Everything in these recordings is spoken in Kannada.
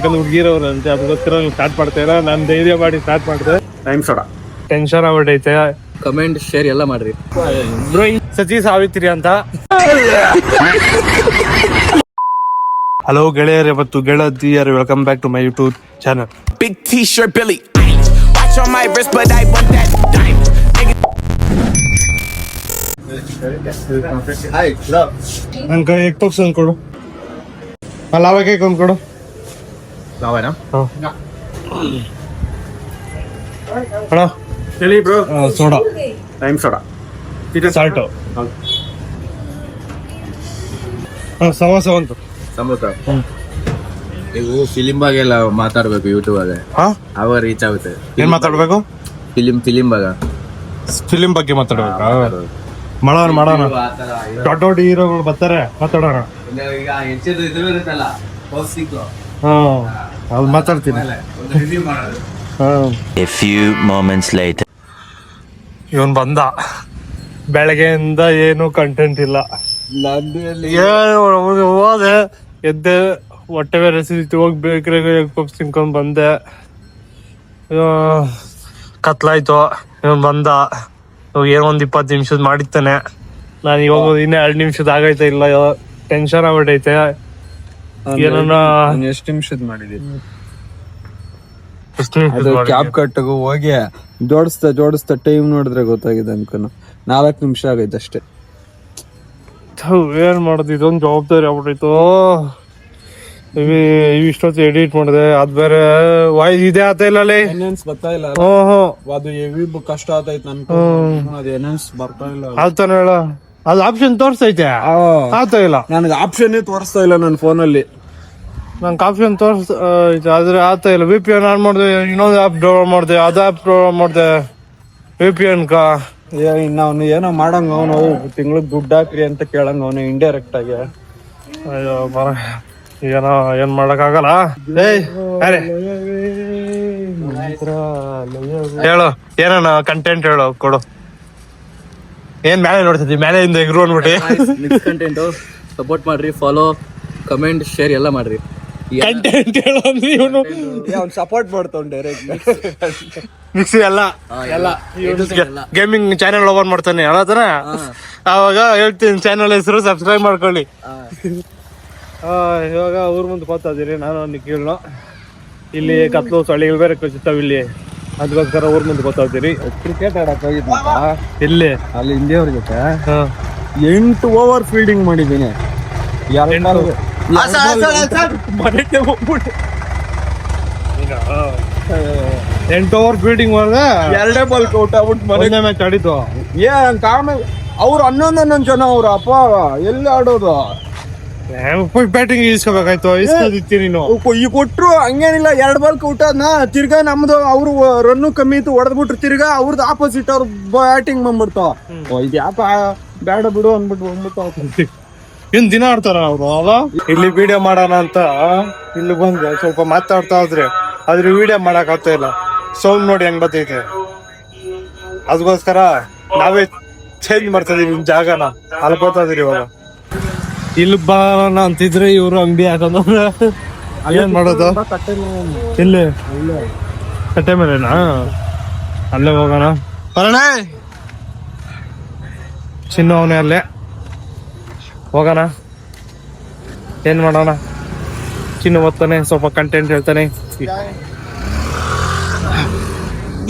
ಯಾಕಂದ್ರೆ ಹುಡುಗಿರವ್ರಂತೆ ಅದಕ್ಕೋಸ್ಕರ ಸ್ಟಾರ್ಟ್ ಮಾಡ್ತಾ ನಾನು ಧೈರ್ಯ ಮಾಡಿ ಸ್ಟಾರ್ಟ್ ಮಾಡಿದೆ. ಟೈಮ್ ಸೋಡಾ ಟೆನ್ಷನ್ ಆಗ್ಬಿಟ್ಟೈತೆ. ಕಮೆಂಟ್ ಶೇರ್ ಎಲ್ಲ ಮಾಡ್ರಿ. ಸತಿ ಸಾವಿತ್ರಿ ಅಂತ. ಹಲೋ ಗೆಳೆಯರೇ ಮತ್ತು ಗೆಳತಿಯರು, welcome back to my YouTube channel. Big T-shirt Billy. Watch on my wrist, but I want that diamond. ನನ್ ಕೈ ಎಗ್ ಪಪ್ಸ್ ಒಂದು ಕೊಡು. ಲಾವಾ ಕೇಕ್ ಒಂದು ಕೊಡು. ಲಾವಾನಾ? ಅಣ್ಣ ಹೇಳಿ bro. Soda. Time soda. Salt. Samosa ಒಂದು. ಸಮೋಸ. ನೀವು ಫಿಲಿಂ ಬಗ್ಗೆ ಎಲ್ಲ ಮಾತಾಡ್ಬೇಕು ಯೂಟ್ಯೂಬ್ ಅಲ್ಲೇ. ಅವ ರೀಚ್ ಆಗುತ್ತೆ. ಏನ್ ಮಾತಾಡ್ಬೇಕು? ಫಿಲಿಂ ಬಗ್ಗೆ. ಫಿಲಿಂ ಬಗ್ಗೆ ಮಾತಾಡ್ಬೇಕು. ಮಾಡೋಣ ದೊಡ್ಡ ದೊಡ್ಡ ಹೀರೋಗಳು ಬರ್ತಾರೆ, ಮಾತಾಡೋಣ. ಅದು ಮಾತಾಡ್ತೀನಿ. A few moments later. ಇವನ್ ಬಂದ, ಬೆಳಗ್ಗೆಯಿಂದ ಏನು ಕಂಟೆಂಟ್ ಇಲ್ಲ. ಹೋದೆ, ಎದ್ದೆ, ಹೊಟ್ಟೆ ಬೇರೆ ಸಿಕ್ತು, ಹೋಗಿ ಬೇಕ್ರಿಗೆ ಎಗ್ ಪಪ್ಸ್ ತಿನ್ಕೊಂಡ್ ಬಂದೆ. ಕತ್ಲಾಯ್ತು. ಇವನ್ ಬಂದ, ಏನೋ 20 ನಿಮಿಷದ ಮಾಡಿತ್ತಾನೆ. ನಾನು ಇವಾಗ ಇನ್ನೂ 2 ನಿಮಿಷದ ಆಗೈತೆ. ಇಲ್ಲ, ಟೆನ್ಷನ್ ಆಗ್ಬಿಟ್ಟೈತೆ. ಏನನ್ನ ಎಷ್ಟು ನಿಮಿಷದ ಮಾಡಿದೀನಿ? ಅದು ಕ್ಯಾಬ್ ಕಟ್ಟಗು ಹೋಗಿ ಜೋಡಿಸ್ತಾ ಟೈಮ್ ನೋಡಿದ್ರೆ ಗೊತ್ತಾಗಿದೆ ಅನ್ಕೋನ 4 ನಿಮಿಷ ಆಗೈತೆ ಅಷ್ಟೇ. ಏನ್ ಮಾಡೋದು, ಇದೊಂದು ಜವಾಬ್ದಾರಿ ಆಗ್ಬಿಟ್ಟೈತು. ಇಷ್ಟೊತ್ತು ಎಡಿಟ್ ಮಾಡಿದೆ, ಅದ್ ಬೇರೆ ವಾಯ್ಸ್ ಇದೆ ಆತ ಇಲ್ಲ. ಬರ್ತಾ ಇಲ್ಲ, ಅದು ಹೆವಿ ಕಷ್ಟ ಆತೈತೆ ಬರ್ತಾ ಇಲ್ಲ. ಆತಾನ ಹೇಳ, ಅದು ಆಪ್ಷನ್ ತೋರ್ಸೈತೆ, ಆತ ಇಲ್ಲ. ನನಗೆ ಆಪ್ಷನ್ ತೋರಿಸ್ತಾ ಇಲ್ಲ ನನ್ನ ಫೋನಲ್ಲಿ. ನಂಗೆ ಆಪ್ಷನ್ ಆದ್ರೆ ಆತ ಇಲ್ಲ. VPN ಆನ್ ಮಾಡಿದೆ, ಇನ್ನೊಂದು ಆ್ಯಪ್ ಡೌನ್ಲೋಡ್ ಮಾಡಿದೆ, ಅದು ಆ್ಯಪ್ ಡೌನ್ಲೋಡ್ ಮಾಡಿದೆ VPN ಕ. ಇನ್ನ ಅವನು ಏನೋ ಮಾಡಂಗ, ಅವನು ತಿಂಗ್ಳಿಗೆ ದುಡ್ಡು ಹಾಕ್ರಿ ಅಂತ ಕೇಳಂಗ ಅವನು ಇಂಡೈರೆಕ್ಟ್ ಆಗಿ. ಅಯ್ಯೋ ಏನೋ ಏನ್ ಮಾಡಕ್ಕಾಗಲ್ಲ. ಹೇಳು, ಏನಣ್ಣ ಕಂಟೆಂಟ್ ಹೇಳು, ಕೊಡು. ಏನ್ ಮೇಲೆ ನೋಡ್ತಿದ್ದಿ, ಮೇಲೆಯಿಂದ ಎಗ್ರು ಅಂದ್ಬಿಟ್ಟು. ಮಿಕ್ಸ್ ಕಂಟೆಂಟ್ ಸಪೋರ್ಟ್ ಮಾಡ್ರಿ, ಫಾಲೋ, ಕಮೆಂಟ್, ಶೇರ್ ಎಲ್ಲ ಮಾಡ್ರಿ. ಕಂಟೆಂಟ್ ಹೇಳು ಅಂದ್ರೆ ಇವನು ಅವ್ನು ಸಪೋರ್ಟ್ ಮಾಡ್ತಾವ್ ಡೈರೆಕ್ಟ್. ಮಿಕ್ಸಿ ಎಲ್ಲ ಗೇಮಿಂಗ್ ಚಾನೆಲ್ ಓಪನ್ ಮಾಡ್ತಾನೆ ಅಲ್ಲತಾನ. ಅವಾಗ ಹೇಳ್ತೀನಿ, ಚಾನೆಲ್ ಹೆಸರು ಸಬ್ಸ್ಕ್ರೈಬ್ ಮಾಡ್ಕೊಳ್ಳಿ. ಇವಾಗ ಊರ್ ಮುಂದೆ ಹೋಗ್ತಾ ಇದೀರಿ ನಾನು ನಿಖಿಲ್ನು. ಇಲ್ಲಿ ಕತ್ಲು ಸೊಳ್ಳೆಗಳು ಬೇರೆ ಕಚ್ಚುತ್ತಾವ ಇಲ್ಲಿ, ಅದಕ್ಕೋಸ್ಕರ ಊರ್ ಮುಂದೆ ಹೋಗ್ತಾ ಇದ್ದೀರಿ. ಕ್ರಿಕೆಟ್ ಆಡಕ್ ಹೋಗಿದ್ದ ಇಲ್ಲಿ ಅಲ್ಲಿ ಇಂಡಿಯವ್ರ ಜೊತೆ 8 ಓವರ್ ಫೀಲ್ಡಿಂಗ್ ಮಾಡಿದ್ದೀನಿ. ಮನೆಗೆ ಹೋಗ್ಬಿಟ್ಟು 8 ಓವರ್ ಫೀಲ್ಡಿಂಗ್ ಮಾಡಿದೆ, 2 ಬಾಲ್ ಔಟ್ ಆಗ್ಬಿಟ್ಟು ಮನೆ ಮ್ಯಾಚ್ ಆಡಿದ್ದು. ಆಮೇಲೆ ಅವ್ರು 11 ಜನ ಅವ್ರ ಅಪ್ಪ ಎಲ್ಲಿ ಆಡೋದು. ಬ್ಯಾಟಿಂಗ್ ಇಸ್ಕೋಬೇಕಾಯ್ತು, ಇಸ್ಕೋದಿತ್ತಿ ನೀನು. ಈ ಕೊಟ್ರು ಹಂಗೇನಿಲ್ಲ, 2 ಬಾಲ್ ಔಟ್ ಆದ್ನ ತಿರ್ಗಾ ನಮ್ದು ಅವ್ರು ರನ್ನು ಕಮ್ಮಿ ಇತ್ತು, ಹೊಡೆದ್ಬಿಟ್ರು. ತಿರ್ಗಾ ಅವ್ರದ್ದು ಆಪೋಸಿಟ್ ಅವ್ರು ಬ್ಯಾಟಿಂಗ್ ಬಂದ್ಬಿಡ್ತಾವ. ಇದು ಯಾಪ ಬೇಡ ಬಿಡು ಅಂದ್ಬಿಟ್ಟು ಬಂದ್ಬಿಟ್ಟು ಏನ್ ದಿನ ಆಡ್ತಾರ ಅವ್ರು. ಅವ ಇಲ್ಲಿ ವಿಡಿಯೋ ಮಾಡೋಣ ಅಂತ ಇಲ್ಲಿ ಬಂದ್ರೆ ಸ್ವಲ್ಪ ಮಾತಾಡ್ತಾ ಇದ್ರೆ ಆದ್ರೆ ವಿಡಿಯೋ ಮಾಡಕ್ ಆಗ್ತಾ ಇಲ್ಲ. ಸೌಂಡ್ ನೋಡಿ ಹೆಂಗ್ ಬರ್ತೈತೆ, ಅದಕ್ಕೋಸ್ಕರ ನಾವೇ ಚೇಂಜ್ ಮಾಡ್ತಾ ಇದೀವಿ ಜಾಗನ. ಅಲ್ಲಿ ಬರ್ತಾ ಇದೀರಿ ಇವಾಗ. ಇಲ್ಲಿ ಬರೋಣ ಅಂತಿದ್ರೆ ಇವ್ರು ಅಂಗಡಿ ಹಾಕೋದು. ಏನ್ ಮಾಡೋದು, ಇಲ್ಲಿ ಕಟ್ಟೆ ಮೇಲೆನಾ? ಅಲ್ಲೇ ಹೋಗೋಣ, ಬರೋಣ. ಚಿನ್ನು ಅವನೇ ಅಲ್ಲೇ ಹೋಗೋಣ. ಏನ್ ಮಾಡೋಣ, ಚಿನ್ನು ಓದ್ತಾನೆ, ಸ್ವಲ್ಪ ಕಂಟೆಂಟ್ ಹೇಳ್ತಾನೆ.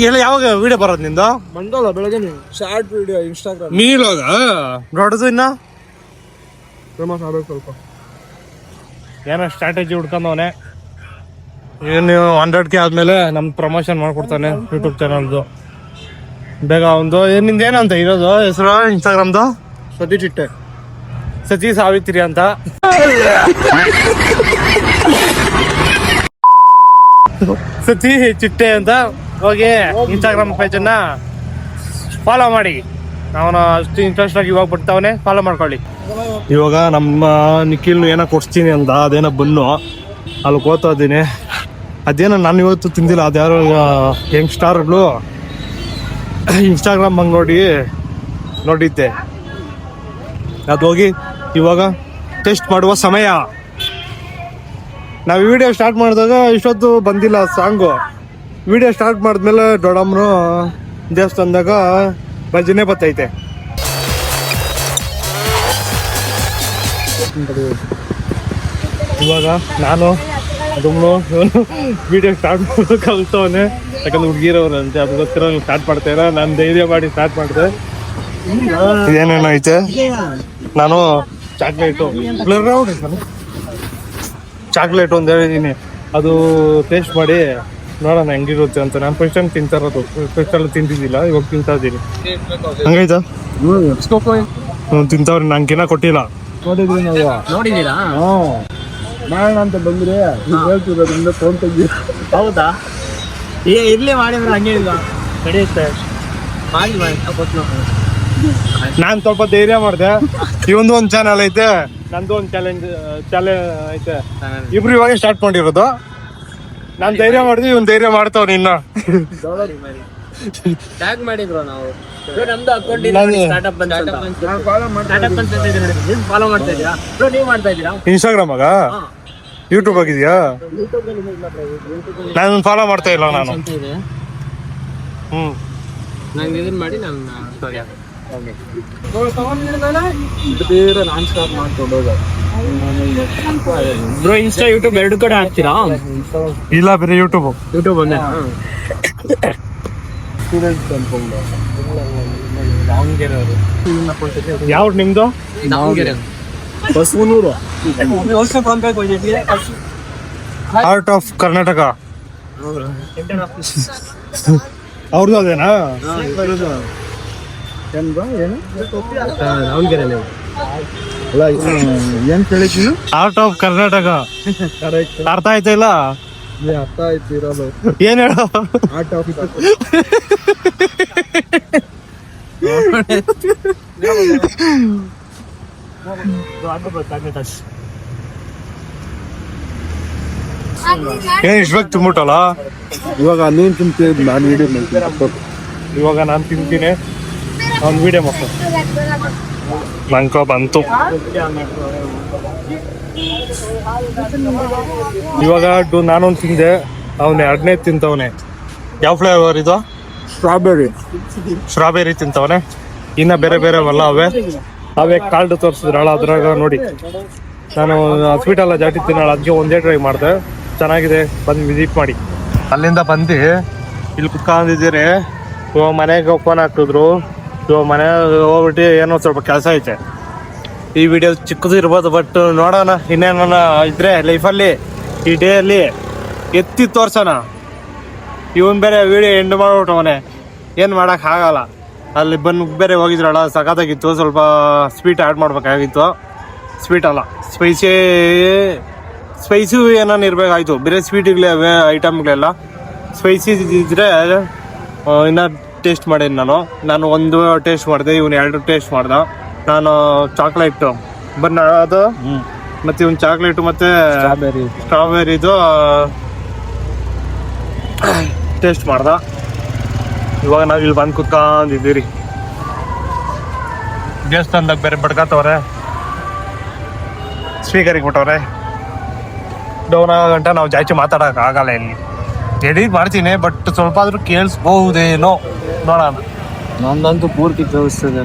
ಎಲ್ಲ ಯಾವಾಗ ವಿಡಿಯೋ ಬರೋದು ನಿಂದು? ಬಂದಲ್ಲ ಬೆಳಗ್ಗೆ ಶಾರ್ಟ್ ವಿಡಿಯೋ ಇನ್ಸ್ಟಾಗ್ರಾಮ್ ಮೀಲೋಗ ದೊಡ್ಡದು ಇನ್ನ ಫೇಮಸ್ ಆಗ್ಬೇಕು ಸ್ವಲ್ಪ. ಏನೋ ಸ್ಟ್ರಾಟಜಿ ಹುಡ್ಕೊಂಡವನೆ. ಏನು 100K ಆದ್ಮೇಲೆ ನಮ್ ಪ್ರಮೋಷನ್ ಮಾಡ್ಕೊಡ್ತಾನೆ ಯೂಟ್ಯೂಬ್ ಚಾನಲ್ದು. ಬೇಗ ಒಂದು ನಿಂದ ಏನಂತ ಇರೋದು ಹೆಸರು ಇನ್ಸ್ಟಾಗ್ರಾಮ್ದು? ಸತಿ ಚಿಟ್ಟೆ, ಸತಿ ಸಾವಿತ್ರಿ ಅಂತ. ಸತಿ ಚಿಟ್ಟೆ ಅಂತ ಹೋಗಿ ಇನ್ಸ್ಟಾಗ್ರಾಮ್ ಪೇಜನ್ನ ಫಾಲೋ ಮಾಡಿ. ಅವನು ಅಷ್ಟು ಇಂಟ್ರೆಸ್ಟ್ ಆಗಿ ಇವಾಗ ಬಿಡ್ತಾವನೆ, ಫಾಲೋ ಮಾಡ್ಕೊಳ್ಳಿ. ಇವಾಗ ನಮ್ಮ ನಿಖಿಲ್ನು ಏನೋ ಕೊಡ್ಸ್ತೀನಿ ಅಂತ, ಅದೇನೋ ಬನ್ನು ಅಲ್ಲಿ ಓದ್ತಾ ಇದ್ದೀನಿ. ಅದೇನೋ ನಾನು ಇವತ್ತು ತಿಂದಿಲ್ಲ. ಅದ್ಯಾರೋ ಯಂಗ್ಸ್ಟಾರ್ಗಳು ಇನ್ಸ್ಟಾಗ್ರಾಮ್ ಹಂಗೆ ನೋಡಿದ್ದೆ. ಅದು ಹೋಗಿ ಇವಾಗ ಟೆಸ್ಟ್ ಮಾಡುವ ಸಮಯ. ನಾವು ವಿಡಿಯೋ ಸ್ಟಾರ್ಟ್ ಮಾಡಿದಾಗ ಇಷ್ಟೊತ್ತು ಬಂದಿಲ್ಲ ಸಾಂಗು. ವಿಡಿಯೋ ಸ್ಟಾರ್ಟ್ ಮಾಡಿದ್ಮೇಲೆ ದೊಡ್ಡಮ್ಮರು ದೇವಸ್ಥಾನದಾಗ ಭಜನೆ ಬರ್ತೈತೆ. ಇವಾಗ ನಾನು ಅದನ್ನು ವಿಡಿಯೋ ಸ್ಟಾರ್ಟ್ ಮಾಡೋದು ಕಲ್ತವನೆ, ಯಾಕಂದ್ರೆ ಹುಡುಗಿರವ್ರಂತೆ, ಅದಕ್ಕೋಸ್ಕರ ಸ್ಟಾರ್ಟ್ ಮಾಡ್ತೇನೆ. ನಾನು ಧೈರ್ಯ ಮಾಡಿ ಸ್ಟಾರ್ಟ್ ಮಾಡಿದೆ. ಏನೇನೋ ಐತೆ. ನಾನು ಚಾಕ್ಲೇಟು ಒಂದು ಹೇಳಿದ್ದೀನಿ, ಅದು ಟೇಸ್ಟ್ ಮಾಡಿ ನೋಡೋಣ ಹೆಂಗಿರುತ್ತೆ ಅಂತ. ನಾನು ಫಸ್ಟ್ ಟೈಮ್ ತಿಂತಾ ಇರೋದು, ಫಸ್ಟ್ ಎಲ್ಲ ತಿಂತಿದ್ದಿಲ್ಲ, ಇವಾಗ ತಿಂತಾ ಇದ್ದೀನಿ. ಹಂಗಾಯ್ತಾ? ತಿಂತವ್ರಿ, ನಂಗಿನ್ನ ಕೊಟ್ಟಿಲ್ಲ. ನೋಡಿದ್ದೀರಾ? ಮಾಡೋಣ ಅಂತ ಬಂದ್ರೆ ಹೇಳ್ತಿರೋದ್ರಿಂದ ಫೋನ್ ತೆಗಿ. ಹೌದಾ? ಇರ್ಲಿ ಮಾಡಿದ್ರೆ ಹಂಗೇನಿಲ್ಲ, ನಡೆಯುತ್ತೆ. ಮಾಡಿ ನಾನು ಸ್ವಲ್ಪ ಧೈರ್ಯ ಮಾಡಿದೆ. ಇವಂದು ಒಂದು ಚಾನಲ್ ಐತೆ, ನಂದು ಒಂದು ಚಾಲೆಂಜ್ ಐತೆ. ಇಬ್ರು ಇವಾಗ ಸ್ಟಾರ್ಟ್ ಮಾಡಿರೋದು. ನಾನು ಧೈರ್ಯ ಮಾಡಿದ್ವಿ, ಇವನ್ ಧೈರ್ಯ ಮಾಡ್ತಾವ್ ಇನ್ನ. ಟ್ಯಾಗ್ ಮಾಡಿದ್ರು ನಾವು. ನಮ್ದು ಅಕೌಂಟ್ ಫಾಲೋ ಮಾಡ್ತಾ ಇದ್ದೀರಾ? ನೀವು ಮಾಡ್ತಾ ಇದ್ದೀರಾ? ಇನ್ಸ್ಟಾಗ್ರಾಮ್ ಆಗ ಯೂಟ್ಯೂಬ್ ಆಗಿದ್ಯಾ? ನಾನು ಫಾಲೋ ಮಾಡ್ತಾ ಇಲ್ಲ ನಾನು. ನಂಗೆ ಇದನ್ನ ಮಾಡಿ ನಾನು ನಾನ್ ಸ್ಟಾಪ್ ಮಾಡ್ಕೊಂಡು ಹೋಗ. ಬ್ರೋ ಇನ್ಸ್ಟಾ ಯೂಟ್ಯೂಬ್ ಎರಡು ಕಡೆ ಹಾಕ್ತೀರಾ? ಇಲ್ಲ, ಬೇರೆ ಯೂಟ್ಯೂಬ್ ಒಂದೇ. ಯಾವ್ದು ನಿಮ್ದು? ದಾವಣಗೆರೆ ಬಸವನೂರು. ಆರ್ಟ್ ಆಫ್ ಕರ್ನಾಟಕ ಅವ್ರದ್ದು ಅದೇನಾ? ದಾವಣಗೆರೆ ಏನ್ ಕೇಳಿದ್ದೀನಿ? ಆರ್ಟ್ ಆಫ್ ಕರ್ನಾಟಕ ಅರ್ಥ ಆಯ್ತಾ ಇಲ್ಲ? ಅರ್ಥ ಆಯ್ತು ಇರೋದು. ಏನ್ ಹೇಳೋ? ಆರ್ಟ್ ಆಫ್ ಏನ್ ಇಷ್ಟ ತುಂಬಿಟ್ಟಲ್ಲ. ಇವಾಗ ನೀನ್ ತಿಂತೀವಿ, ನಾನು ವಿಡಿಯೋ ಮಾಡ್ತೀನಿ. ಇವಾಗ ನಾನು ತಿಂತೀನಿ, ಅವ್ನು ವಿಡಿಯೋ ಮಕ್ಕಳು ನಂಕ ಬಂತು. ಇವಾಗ ನಾನೊಂದು ತಿಂದೆ, ಅವನೇ 15 ತಿಂತವನೆ. ಯಾವ ಫ್ಲೇವರ್ ಇದು? ಸ್ಟ್ರಾಬೆರಿ ತಿಂತವನೆ. ಇನ್ನ ಬೇರೆ ಬೇರೆ ಅಲ್ಲ ಅವೇ ಕಾರ್ಡ್ ತೋರಿಸಿದ್ರಳ ಅದ್ರಾಗ ನೋಡಿ. ನಾನು ಸ್ವೀಟ್ ಎಲ್ಲ ಜಾಸ್ತಿ ತಿನ್ನೋಳ, ಅದಕ್ಕೆ ಒಂದೇ ಟ್ರೈ ಮಾಡಿದೆ, ಚೆನ್ನಾಗಿದೆ, ಬಂದು ವಿಸಿಟ್ ಮಾಡಿ. ಅಲ್ಲಿಂದ ಬಂದು ಇಲ್ಲಿ ಕುತ್ಕೊಂಡಿದ್ದೀರಿ. ಇವಾಗ ಮನೆಗೆ ಫೋನ್ ಹಾಕಿದ್ರು. ಇವಾಗ ಮನೆಗೆ ಹೋಗ್ಬಿಟ್ಟು ಏನೋ ಸ್ವಲ್ಪ ಕೆಲಸ ಐತೆ. ಈ ವಿಡಿಯೋ ಚಿಕ್ಕದು ಇರ್ಬೋದು, ಬಟ್ ನೋಡೋಣ ಇನ್ನೇನ ಇದ್ರೆ ಲೈಫಲ್ಲಿ ಈ ಡೇ ಅಲ್ಲಿ ಎತ್ತಿ ತೋರ್ಸೋಣ. ಇವನ್ ಬೇರೆ ವಿಡಿಯೋ ಎಂಡ್ ಮಾಡ್ಬಿಟ್ಟವನೆ, ಏನು ಮಾಡೋಕೆ ಆಗಲ್ಲ. ಅಲ್ಲಿ ಬಂದು ಬೇರೆ ಹೋಗಿದ್ರಲ್ಲ, ಸಖತ್ತಾಗಿತ್ತು. ಸ್ವಲ್ಪ ಸ್ವೀಟ್ ಆ್ಯಡ್ ಮಾಡ್ಬೇಕಾಗಿತ್ತು. ಸ್ವೀಟ್ ಅಲ್ಲ, ಸ್ಪೈಸಿ ಏನಾನು ಇರಬೇಕಾಯ್ತು. ಬೇರೆ ಸ್ವೀಟ್ಗಳೇ ಐಟಮ್ಗಳೆಲ್ಲ ಸ್ಪೈಸಿ ಇದ್ದರೆ ಇನ್ನೂ ಟೇಸ್ಟ್ ಮಾಡೇನಿ. ನಾನು ಒಂದು ಟೇಸ್ಟ್ ಮಾಡಿದೆ, ಇವನು 2 ಟೇಸ್ಟ್ ಮಾಡ್ದ. ನಾನು ಚಾಕ್ಲೇಟು ಅದು ಮತ್ತು ಇವನು ಚಾಕ್ಲೇಟು ಮತ್ತು ಸ್ಟ್ರಾಬೆರಿದು ಟೇಸ್ಟ್ ಮಾಡ್ದ. ಇವಾಗ ನಾವು ಇಲ್ಲಿ ಬಂದು ಕುತ್ಕೊಂಡಿದ್ದೀರಿ. ದೇವಸ್ಥಾನದಾಗ ಬೇರೆ ಬಡ್ಕತ್ತವ್ರೆ, ಸ್ಪೀಕರಿಗೆ ಬಿಟ್ಟವ್ರೆ. ಡೌನ್ ಆಗೋ ಗಂಟ ನಾವು ಜಾಸ್ತಿ ಮಾತಾಡೋಕೆ ಆಗಲ್ಲ. ಇಲ್ಲಿ ಎಡಿಟ್ ಮಾಡ್ತೀನಿ, ಬಟ್ ಸ್ವಲ್ಪ ಆದ್ರೂ ಕೇಳಿಸ್ಬಹುದೇನೋ, ನೋಡೋಣ. ನಂದಂತೂ ಪೂರ್ತಿ ಕೇಳಿಸ್ತದೆ.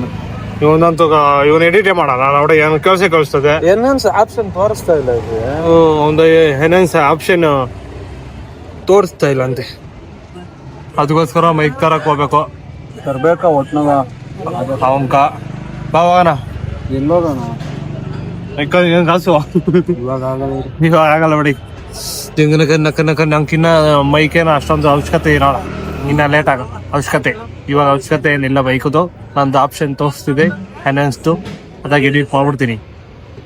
ಇವನಂತೂ ಇವನು ಎಡಿಟೇ ಮಾಡಲ್ಲ, ನಾವು ಏನು ಕೇಳಿಸ್ತದೆ. ಎನ್ಹಾನ್ಸ್ ಆಪ್ಷನ್ ತೋರಿಸ್ತಾ ಇಲ್ಲ ಇದು. ಒಂದು ಎನ್ಹಾನ್ಸ್ ಆಪ್ಷನ್ ತೋರಿಸ್ತಾ ಇಲ್ಲ ಅಂತೆ. ಅದಕ್ಕೋಸ್ಕರ ಮೈಕ್ ತರಕ್ ಹೋಗ್ಬೇಕು. ತರ್ಬೇಕಾ ಒಟ್ನಾಗ ಅವನ್ಕ ಬಾವಾಗಣ ಎಲ್ಲೋಗೋಣ. ಕಾಸು ಇವಾಗ ಆಗಲ್ಲ. ಈಗ ಆಗಲ್ಲ ಬಿಡಿ. ನಂಗಿನ್ನ ಮೈಕೇನ ಅಷ್ಟೊಂದು ಅವಶ್ಯಕತೆ ಇರೋಲ್ಲ. ಇನ್ನ ಲೇಟ್ ಆಗ ಅವಶ್ಯಕತೆ. ಇವಾಗ ಅವಶ್ಯಕತೆ ಏನಿಲ್ಲ ಬೈಕದು. ನಂದು ಆಪ್ಷನ್ ತೋರಿಸ್ತಿದೆ ಎನ್ಹಾನ್ಸ್ದು, ಅದಾಗಿ ಎಡಿಟ್ ಮಾಡ್ಬಿಡ್ತೀನಿ.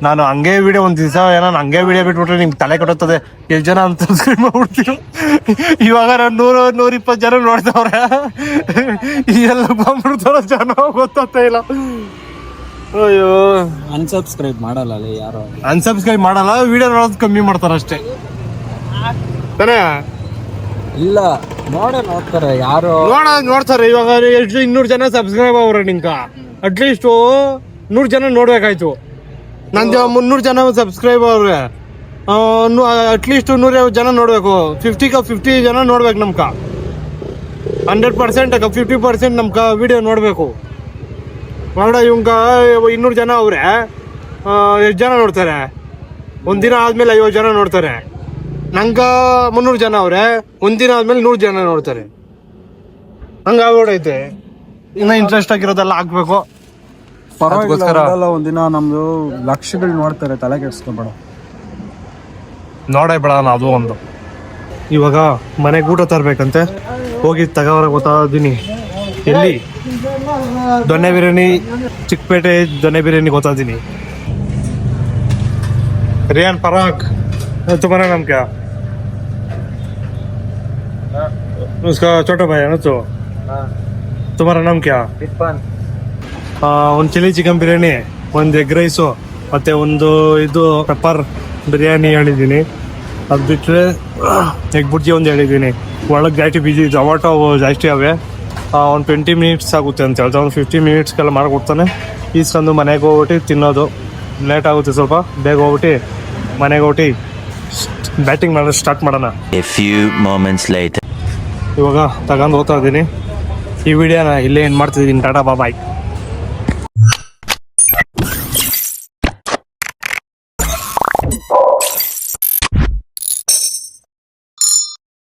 ನಾನು ಹಂಗೆ ವಿಡಿಯೋ ಒಂದು ದಿವಸ ಏನೋ ಹಂಗೆ ವಿಡಿಯೋ ಬಿಟ್ಬಿಟ್ರೆ ನಿಮ್ಗೆ ತಲೆ ಕೆಡುತ್ತದೆ. ಎಷ್ಟು ಜನ ಅಂತ ಸಬ್ಸ್ಕ್ರೈಬ್ ಮಾಡ್ಬಿಡ್ತೀವಿ. ಇವಾಗ ನಾನು 100-120 ಜನ ನೋಡ್ತಾವ್ರೆ. ಎಲ್ಲ ಬಂದ್ಬಿಡ್ತಾರ ಜನ, ಗೊತ್ತಾಗ್ತಾ ಇಲ್ಲ. ಅಯ್ಯೋ, ಅನ್ಸಬ್ಸ್ಕ್ರೈಬ್ ಮಾಡಲ್ಲ ಯಾರು. ಅನ್ಸಬ್ಸ್ಕ್ರೈಬ್ ಮಾಡಲ್ಲ, ವಿಡಿಯೋ ನೋಡೋದು ಕಮ್ಮಿ ಮಾಡ್ತಾರ ಅಷ್ಟೇ ತಾನೇ. ಇಲ್ಲ ನೋಡ್ತಾರೆ ಯಾರು ನೋಡ್ತಾರೆ. ಇವಾಗ ಎಷ್ಟು 200 ಜನ ಸಬ್ಸ್ಕ್ರೈಬ್ ಅವ್ರೆ. ನಿಂಕ ಅಟ್ಲೀಸ್ಟ್ 100 ಜನ ನೋಡ್ಬೇಕಾಯ್ತು. ನಂದು 300 ಜನ ಸಬ್ಸ್ಕ್ರೈಬ್ ಅವ್ರೆ. ಅಟ್ಲೀಸ್ಟ್ 150 ಜನ ನೋಡ್ಬೇಕು. 50 ಜನ ನೋಡ್ಬೇಕು ನಮ್ಕ. 100% 50% ನಮ್ಕ ವಿಡಿಯೋ ನೋಡ್ಬೇಕು. ಮಾಡ ಇವಂಗ 200 ಜನ ಅವ್ರೆ, ಎಷ್ಟು ಜನ ನೋಡ್ತಾರೆ? ಒಂದಿನ ಆದ್ಮೇಲೆ 50 ಜನ ನೋಡ್ತಾರೆ. ನಂಗ 300 ಜನ ಅವ್ರೆ, ಒಂದಿನ ಆದ್ಮೇಲೆ 100 ಜನ ನೋಡ್ತಾರೆ. ಹಂಗ ಆಗ್ಬಿಡೈತೆ. ಇನ್ನ ಇಂಟ್ರೆಸ್ಟ್ ಆಗಿರೋದೆಲ್ಲ ಹಾಕ್ಬೇಕು. ಪರವಾಗಿಲ್ಲ, ಒಂದಿನ ನಮ್ದು ಲಕ್ಷಗಳು ನೋಡ್ತಾರೆ, ತಲೆ ಕೆಡ್ಸ್ಕೊಬೇಡ. ನೋಡೇ ಬೇಡ ಅದು ಒಂದು. ಇವಾಗ ಮನೆಗೆ ಊಟ ತರ್ಬೇಕಂತೆ, ಹೋಗಿ ತಗೋರಕ್ಕೆ ಗೊತ್ತಾದೀನಿ. ಎಲ್ಲಿ? ದೊನ್ನೆ ಬಿರಿಯಾನಿ, ಚಿಕ್ಕಪೇಟೆ ದೊನ್ನೆ ಬಿರಿಯಾನಿ ಗೊತ್ತಾದೀನಿ. रियान पराग, तुम्हारा नाम क्या? उसका छोटा भाई है ना तो? तुम्हारा नाम क्या? ಒಂದು ಚಿಲ್ಲಿ ಚಿಕನ್ ಬಿರಿಯಾನಿ, ಒಂದು ಎಗ್ ರೈಸು, ಮತ್ತೆ ಒಂದು ಇದು ಪೆಪ್ಪರ್ ಬಿರಿಯಾನಿ ಹೇಳಿದ್ದೀನಿ. ಅದು ಬಿಟ್ಟರೆ ಎಗ್ ಬುರ್ಜಿ ಒಂದು ಹೇಳಿದ್ದೀನಿ. ಒಳಗೆ ಜಾಸ್ತಿ ಬಿಜಿ ಜೊಮಾಟೊ ಜಾಸ್ತಿ ಅವೆ. ಒಂದು 20 ಮಿನಿಟ್ಸ್ ಆಗುತ್ತೆ ಅಂತ ಹೇಳ್ತಾ, ಒಂದು 50 ಮಿನಿಟ್ಸ್ಗೆಲ್ಲ ಮಾಡಿಕೊಡ್ತಾನೆ. ಈಸ್ಕೊಂಡು ಮನೆಗೆ ಹೋಗ್ಬಿಟ್ಟು ತಿನ್ನೋದು. ಲೇಟ್ ಆಗುತ್ತೆ ಸ್ವಲ್ಪ, ಬೇಗ ಹೋಗ್ಬಿಟ್ಟು ಮನೆಗೆ ಹೋಗ್ಬಿಟ್ಟು ಬ್ಯಾಟಿಂಗ್ ಮಾಡೋದು ಸ್ಟಾರ್ಟ್ ಮಾಡೋಣ. A few moments later. ಇವಾಗ ತಗೊಂಡು ಹೋಗ್ತಾ ಇದ್ದೀನಿ. ಈ ವಿಡಿಯೋನ ಇಲ್ಲೇ ಏನು ಮಾಡ್ತಿದ್ದೀನಿ. ಟಾಟಾ ಬಾಯ್.